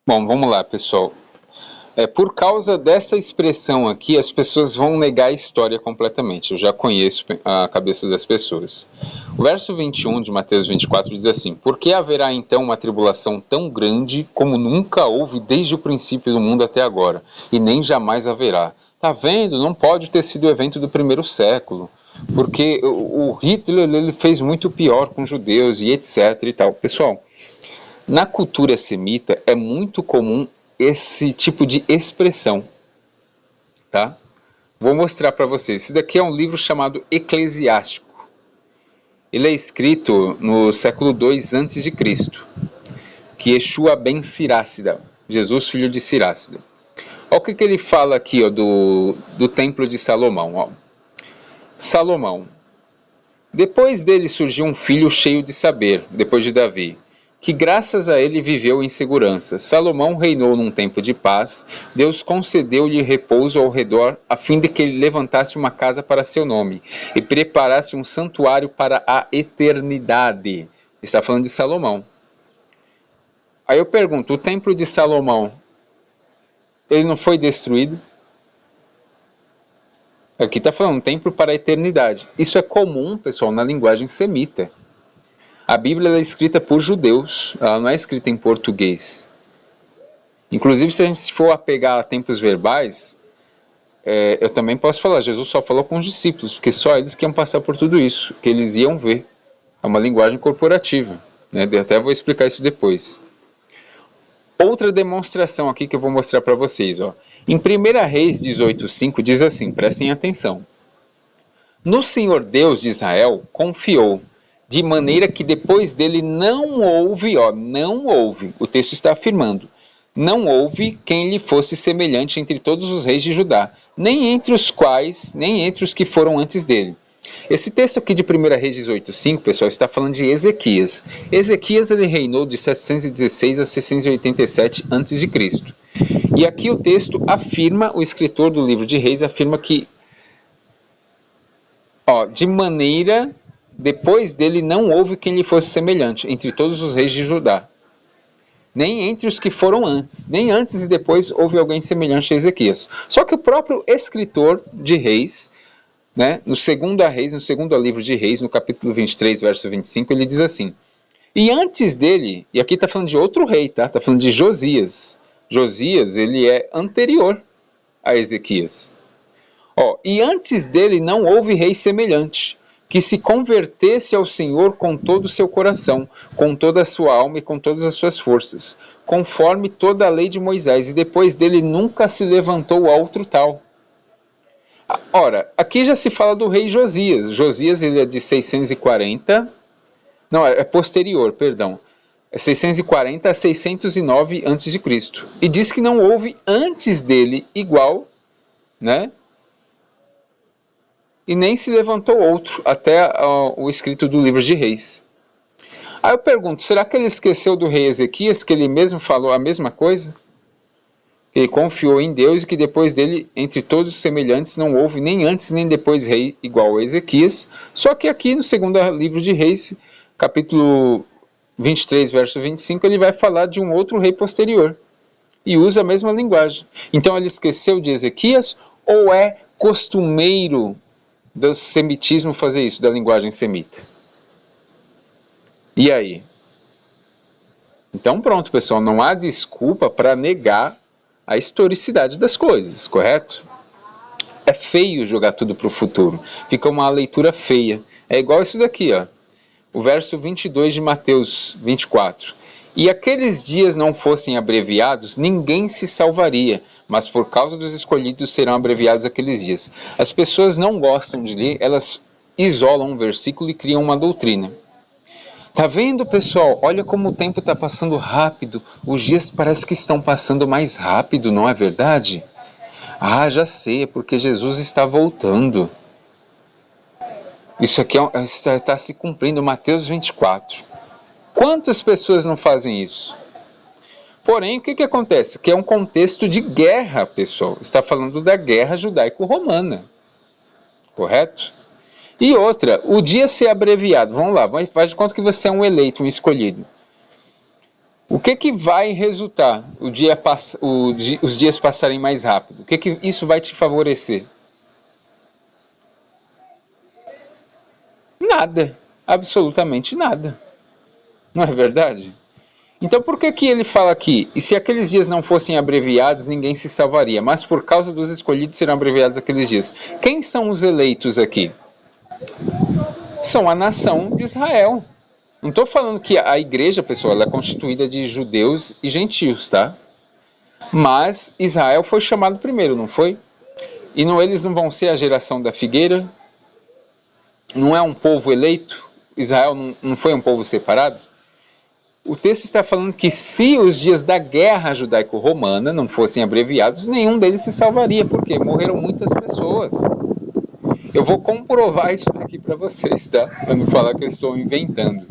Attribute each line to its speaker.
Speaker 1: Bom, vamos lá, pessoal. Por causa dessa expressão aqui, as pessoas vão negar a história completamente. Eu já conheço a cabeça das pessoas. O verso 21 de Mateus 24 diz assim: Por que haverá então uma tribulação tão grande como nunca houve desde o princípio do mundo até agora, e nem jamais haverá? Tá vendo? Não pode ter sido o evento do primeiro século, porque o Hitler ele fez muito pior com os judeus e etc e tal. Pessoal, na cultura semita é muito comum esse tipo de expressão, tá? Vou mostrar para vocês. Esse daqui é um livro chamado Eclesiástico. Ele é escrito no século II a.C., que Yeshua ben Sirácida, Jesus filho de Sirácida. Olha o que ele fala aqui, ó, do templo de Salomão. Ó. Salomão. Depois dele surgiu um filho cheio de saber, depois de Davi, que graças a ele viveu em segurança. Salomão reinou num tempo de paz, Deus concedeu-lhe repouso ao redor, a fim de que ele levantasse uma casa para seu nome, e preparasse um santuário para a eternidade. Está falando de Salomão. Aí eu pergunto, o templo de Salomão, ele não foi destruído? Aqui está falando, um templo para a eternidade. Isso é comum, pessoal, na linguagem semita. A Bíblia é escrita por judeus, ela não é escrita em português. Inclusive, se a gente for apegar a tempos verbais, eu também posso falar, Jesus só falou com os discípulos, porque só eles que iam passar por tudo isso, que eles iam ver. É uma linguagem corporativa, né? Eu até vou explicar isso depois. Outra demonstração aqui que eu vou mostrar para vocês. Ó. Em 1 Reis 18,5 diz assim, prestem atenção. No Senhor Deus de Israel confiou, de maneira que depois dele não houve, o texto está afirmando, não houve quem lhe fosse semelhante entre todos os reis de Judá, nem entre os que foram antes dele. Esse texto aqui de 1 Reis 18,5, pessoal, está falando de Ezequias. Ezequias ele reinou de 716 a 687 a.C. E aqui o texto afirma, o escritor do livro de Reis afirma que de maneira, depois dele não houve quem lhe fosse semelhante entre todos os reis de Judá, nem entre os que foram antes, nem antes e depois houve alguém semelhante a Ezequias. Só que o próprio escritor de Reis, né, no segundo livro de Reis, no capítulo 23, verso 25, ele diz assim, e antes dele, e aqui está falando de outro rei, tá? Está falando de Josias. Josias, ele é anterior a Ezequias. E antes dele não houve rei semelhante, que se convertesse ao Senhor com todo o seu coração, com toda a sua alma e com todas as suas forças, conforme toda a lei de Moisés, e depois dele nunca se levantou outro tal. Ora, aqui já se fala do rei Josias. Josias ele é de 640, não, é posterior, perdão. É 640 a 609 a.C. E diz que não houve antes dele igual, né? E nem se levantou outro, até o escrito do livro de Reis. Aí eu pergunto, será que ele esqueceu do rei Ezequias, que ele mesmo falou a mesma coisa? Que ele confiou em Deus e que depois dele, entre todos os semelhantes, não houve nem antes nem depois rei igual a Ezequias. Só que aqui no segundo livro de Reis, capítulo 23, verso 25, ele vai falar de um outro rei posterior. E usa a mesma linguagem. Então ele esqueceu de Ezequias ou é costumeiro do semitismo fazer isso, da linguagem semita? E aí? Então pronto, pessoal, não há desculpa para negar a historicidade das coisas, correto? É feio jogar tudo para o futuro, fica uma leitura feia. É igual isso daqui, ó. O verso 22 de Mateus 24. E aqueles dias não fossem abreviados, ninguém se salvaria, mas por causa dos escolhidos serão abreviados aqueles dias. As pessoas não gostam de ler, elas isolam um versículo e criam uma doutrina. Tá vendo, pessoal? Olha como o tempo está passando rápido. Os dias parece que estão passando mais rápido, não é verdade? Ah, já sei, é porque Jesus está voltando. Isso aqui está se cumprindo, Mateus 24. Quantas pessoas não fazem isso? Porém, o que acontece? Que é um contexto de guerra, pessoal. Está falando da guerra judaico-romana. Correto? E outra, o dia ser abreviado. Vamos lá, faz de conta que você é um eleito, um escolhido. O que vai resultar os dias passarem mais rápido? O que isso vai te favorecer? Nada, absolutamente nada. Não é verdade? Então por que ele fala aqui? E se aqueles dias não fossem abreviados, ninguém se salvaria, mas por causa dos escolhidos serão abreviados aqueles dias. Quem são os eleitos aqui? São a nação de Israel. Não estou falando que a igreja, pessoal, ela é constituída de judeus e gentios, tá? Mas Israel foi chamado primeiro, não foi? E eles não vão ser a geração da figueira? Não é um povo eleito? Israel não foi um povo separado? O texto está falando que se os dias da guerra judaico-romana não fossem abreviados, nenhum deles se salvaria, porque morreram muitas pessoas. Eu vou comprovar isso aqui para vocês, tá? Para não falar que eu estou inventando.